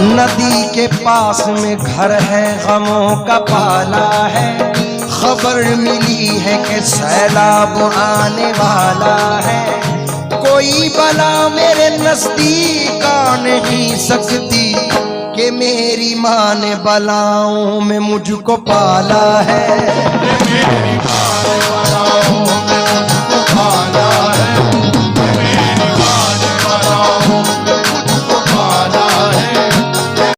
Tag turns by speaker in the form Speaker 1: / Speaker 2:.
Speaker 1: नदी के पास में घर है, गमों का पाला है। खबर मिली है कि सैलाब आने वाला है। कोई बला मेरे नजदीक आ नहीं सकती कि मेरी माँ ने बलाओं में मुझको पाला है।